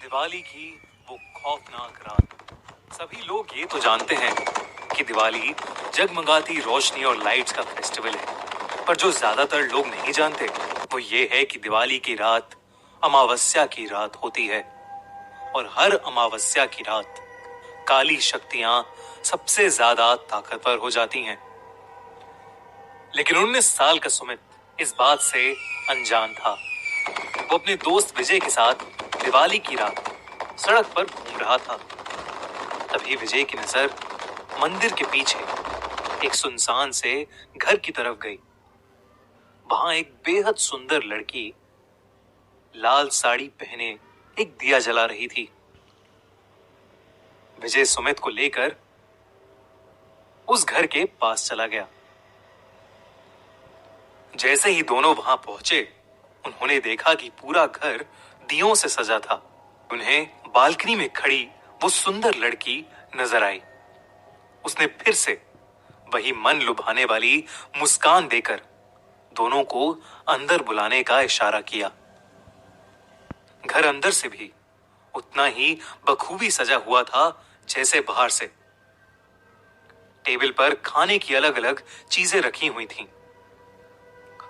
दिवाली की वो खौफनाक रात। सभी लोग ये तो जानते हैं कि दिवाली जगमगाती रोशनी और लाइट्स का फेस्टिवल है, पर जो ज्यादातर लोग नहीं जानते वो ये है कि दिवाली की रात अमावस्या की रात होती है। और हर अमावस्या की रात काली शक्तियां सबसे ज्यादा ताकतवर हो जाती हैं। लेकिन 19 साल का सुमित इस बात से अनजान था। वो अपने दोस्त विजय के साथ दिवाली की रात सड़क पर घूम रहा था। तभी विजय की नजर मंदिर के पीछे एक सुनसान से घर की तरफ गई। वहां एक बेहद सुंदर लड़की लाल साड़ी पहने एक दिया जला रही थी। विजय सुमित को लेकर उस घर के पास चला गया। जैसे ही दोनों वहां पहुंचे, उन्होंने देखा कि पूरा घर दियों से सजा था। उन्हें बालकनी में खड़ी वो सुंदर लड़की नजर आई। उसने फिर से वही मन लुभाने वाली मुस्कान देकर दोनों को अंदर बुलाने का इशारा किया। घर अंदर से भी उतना ही बखूबी सजा हुआ था जैसे बाहर से। टेबल पर खाने की अलग अलग चीजें रखी हुई थीं।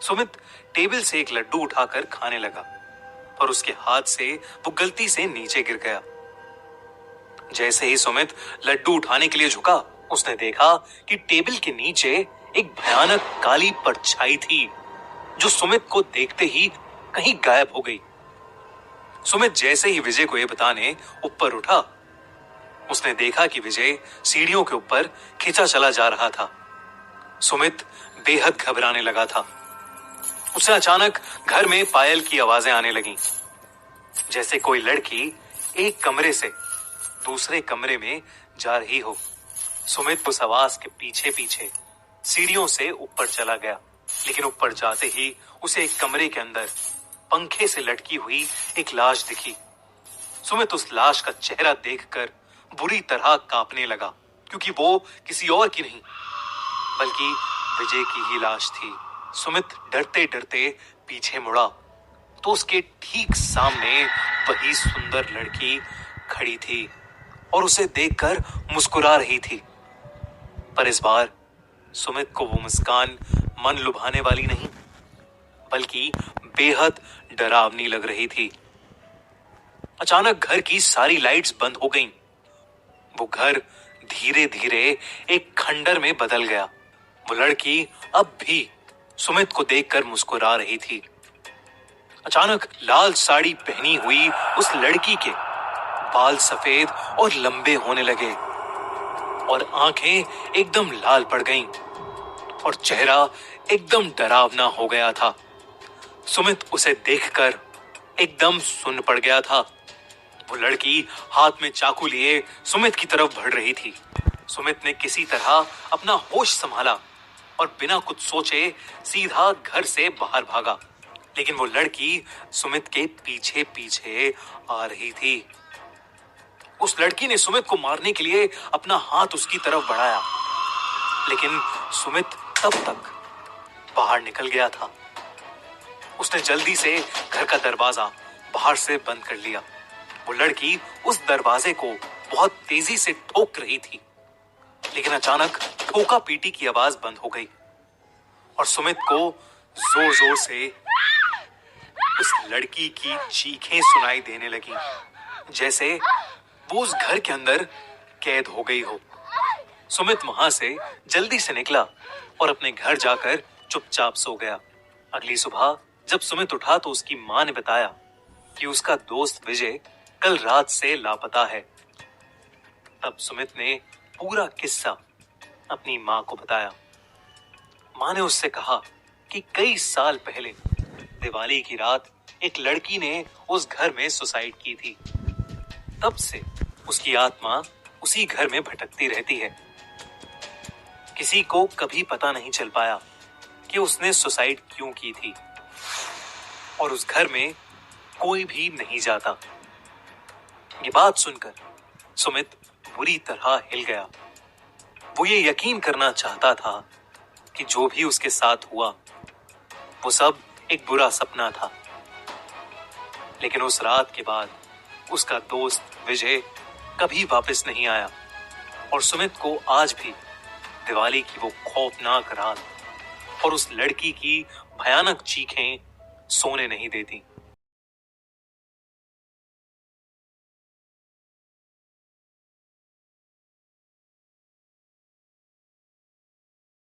सुमित टेबल से एक लड्डू उठाकर खाने लगा, पर उसके हाथ से वो गलती से नीचे गिर गया। जैसे ही सुमित लड्डू उठाने के लिए झुका, उसने देखा कि टेबल के नीचे एक भयानक काली परछाई थी, जो सुमित को देखते ही कहीं गायब हो गई। सुमित जैसे ही विजय को यह बताने ऊपर उठा, उसने देखा कि विजय सीढ़ियों के ऊपर खींचा चला जा रहा था। सुमित बेहद घबराने लगा था। उसे अचानक घर में पायल की आवाजें आने लगीं, जैसे कोई लड़की एक कमरे से दूसरे कमरे में जा रही हो। सुमित उस आवाज के पीछे पीछे सीढ़ियों से ऊपर चला गया, लेकिन ऊपर जाते ही उसे एक कमरे के अंदर पंखे से लटकी हुई एक लाश दिखी। सुमित उस लाश का चेहरा देखकर बुरी तरह कांपने लगा, क्योंकि वो किसी और की नहीं बल्कि विजय की ही लाश थी। सुमित डरते डरते पीछे मुड़ा तो उसके ठीक सामने वही सुंदर लड़की खड़ी थी और उसे देखकर मुस्कुरा रही थी। पर इस बार सुमित को वो मुस्कान मन लुभाने वाली नहीं, बल्कि बेहद डरावनी लग रही थी। अचानक घर की सारी लाइट्स बंद हो गईं। वो घर धीरे धीरे एक खंडर में बदल गया। वो लड़की अब भी सुमित को देखकर मुस्कुरा रही थी। अचानक लाल साड़ी पहनी हुई उस लड़की के बाल सफेद और लंबे होने लगे और आंखें एकदम लाल पड़ गईं और चेहरा एकदम डरावना हो गया था। सुमित उसे देखकर एकदम सुन्न पड़ गया था। वो लड़की हाथ में चाकू लिए सुमित की तरफ बढ़ रही थी। सुमित ने किसी तरह अपना होश संभाला और बिना कुछ सोचे सीधा घर से बाहर भागा, लेकिन वो लड़की सुमित के पीछे पीछे आ रही थी। उस लड़की ने सुमित को मारने के लिए अपना हाथ उसकी तरफ बढ़ाया, लेकिन सुमित तब तक बाहर निकल गया था। उसने जल्दी से घर का दरवाजा बाहर से बंद कर लिया। वो लड़की उस दरवाजे को बहुत तेजी से ठोक रही थी, लेकिन अचानक ठोका पीटी की आवाज बंद हो गई और सुमित को जोर जोर से उस लड़की की चीखें सुनाई देने लगी, जैसे वो उस घर के अंदर कैद हो गई हो। सुमित वहां से जल्दी से निकला और अपने घर जाकर चुपचाप सो गया। अगली सुबह जब सुमित उठा तो उसकी मां ने बताया कि उसका दोस्त विजय कल रात से लापता है। तब सुमित ने पूरा किस्सा अपनी मां को बताया। मां ने उससे कहा कि कई साल पहले दिवाली की रात एक लड़की ने उस घर में सुसाइड की थी। तब से उसकी आत्मा उसी घर में भटकती रहती है। किसी को कभी पता नहीं चल पाया कि उसने सुसाइड क्यों की थी और उस घर में कोई भी नहीं जाता। ये बात सुनकर सुमित बुरी तरह हिल गया। वो ये यकीन करना चाहता था कि जो भी उसके साथ हुआ वो सब एक बुरा सपना था, लेकिन उस रात के बाद उसका दोस्त विजय कभी वापस नहीं आया और सुमित को आज भी दिवाली की वो खौफनाक रात और उस लड़की की भयानक चीखें सोने नहीं देती।